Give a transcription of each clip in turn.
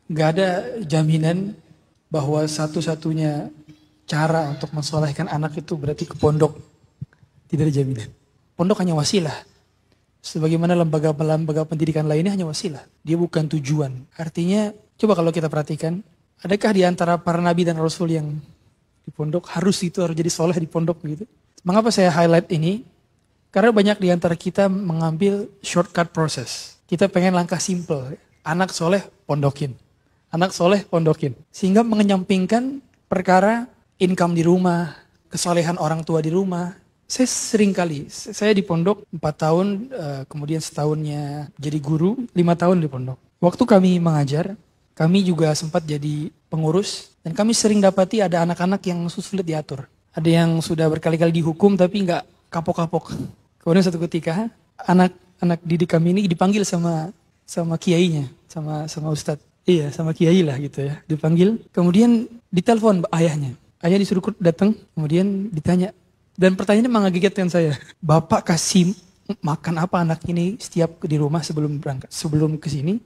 Nggak ada jaminan bahwa satu-satunya cara untuk mensolehkan anak itu berarti ke pondok. Tidak ada jaminan. Pondok hanya wasilah. Sebagaimana lembaga pendidikan lainnya hanya wasilah. Dia bukan tujuan. Artinya, coba kalau kita perhatikan, adakah di antara para nabi dan rasul yang di pondok harus jadi soleh di pondok begitu? Mengapa saya highlight ini? Karena banyak di antara kita mengambil shortcut proses. Kita pengen langkah simple. Anak soleh, pondokin. Anak soleh, pondokin. Sehingga mengenyampingkan perkara income di rumah, kesolehan orang tua di rumah. Saya sering kali, saya di pondok 4 tahun, kemudian setahunnya jadi guru, 5 tahun di pondok. Waktu kami mengajar, kami juga sempat jadi pengurus, dan kami sering dapati ada anak-anak yang sulit diatur. Ada yang sudah berkali-kali dihukum tapi nggak kapok-kapok. Kemudian satu ketika, anak didik kami ini dipanggil sama kiainya, sama ustadz. Iya, sama kiai lah gitu ya, dipanggil. Kemudian ditelepon ayahnya. Ayah disuruh datang, kemudian ditanya. Dan pertanyaannya mengagetkan saya. Bapak kasih makan apa anak ini setiap di rumah sebelum berangkat, sebelum ke sini?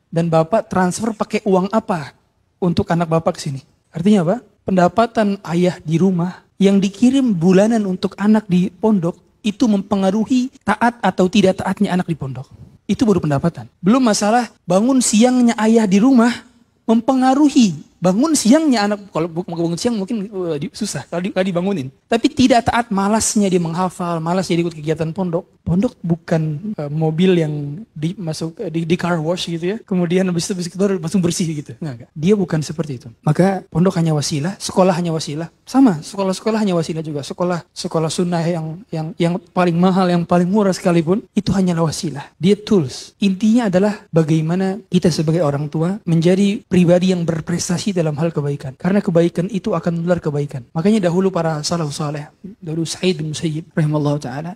Dan Bapak transfer pakai uang apa untuk anak Bapak ke sini? Artinya apa? Pendapatan ayah di rumah yang dikirim bulanan untuk anak di pondok itu mempengaruhi taat atau tidak taatnya anak di pondok. Itu baru pendapatan. Belum masalah bangun siangnya ayah di rumah mempengaruhi bangun siangnya anak. Kalau bangun siang mungkin susah kalau dibangunin. Tapi tidak taat, malasnya dia menghafal, malas dia ikut kegiatan pondok. Pondok bukan mobil yang masuk di car wash gitu ya. Kemudian habis itu baru langsung bersih gitu. Enggak. Dia bukan seperti itu. Maka pondok hanya wasilah, sekolah hanya wasilah. Sama, sekolah-sekolah hanya wasilah juga. Sekolah sunnah yang paling mahal, yang paling murah sekalipun, itu hanyalah wasilah. Dia tools. Intinya adalah bagaimana kita sebagai orang tua menjadi pribadi yang berprestasi dalam hal kebaikan. Karena kebaikan itu akan menular kebaikan. Makanya dahulu para salafus saleh, dahulu Sa'id bin Musayyib rahimahullah ta'ala,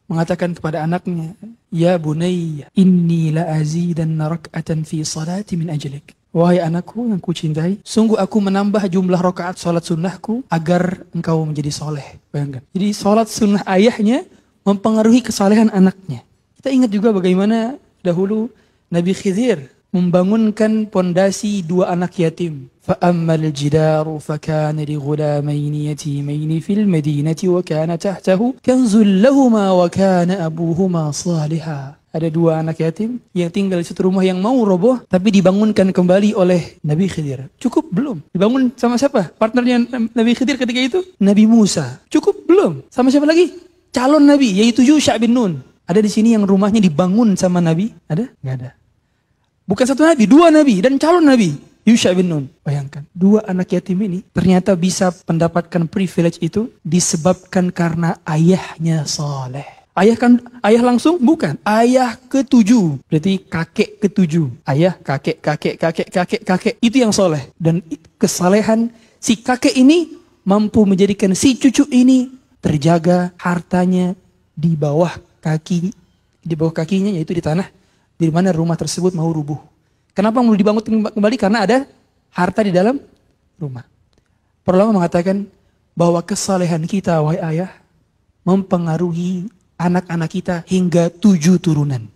mengatakan kepada anaknya, ya bunayya, inni la azidanna rak'atan fi salati min ajlik. Wahai anakku yang kucintai, sungguh aku menambah jumlah rakaat salat sunnahku agar engkau menjadi soleh. Bayangkan. Jadi salat sunnah ayahnya mempengaruhi kesalehan anaknya. Kita ingat juga bagaimana dahulu Nabi Khidir membangunkan pondasi 2 anak yatim. فَأَمَّا الْجِدَارُ فَكَانَ لِغُلَامَيْنِ يَتِيمَيْنِ فِي الْمَدِينَةِ وَكَانَ تَحْتَهُ كَنْزٌ لَهُمَا وَكَانَ أَبُوهُمَا صَالِحًا. Ada 2 anak yatim yang tinggal di satu rumah yang mau roboh, tapi dibangunkan kembali oleh Nabi Khidir. Cukup belum? Dibangun sama siapa? Partnernya Nabi Khidir ketika itu? Nabi Musa. Cukup belum? Sama siapa lagi? Calon Nabi, yaitu Yusha bin Nun. Ada di sini yang rumahnya dibangun sama Nabi? Ada? Nggak ada. Bukan satu Nabi, 2 Nabi dan calon Nabi. Yusha bin Nun. Bayangkan, 2 anak yatim ini ternyata bisa mendapatkan privilege itu disebabkan karena ayahnya saleh. Ayah langsung? Bukan. Ayah ke-7. Berarti kakek ke-7. Ayah, kakek. Itu yang soleh. Dan kesalehan si kakek ini mampu menjadikan si cucu ini terjaga hartanya di bawah kakinya, yaitu di tanah di mana rumah tersebut mau rubuh. Kenapa mau dibangun kembali? Karena ada harta di dalam rumah. Para ulama mengatakan bahwa kesalehan kita, wahai ayah, mempengaruhi anak-anak kita hingga 7 turunan.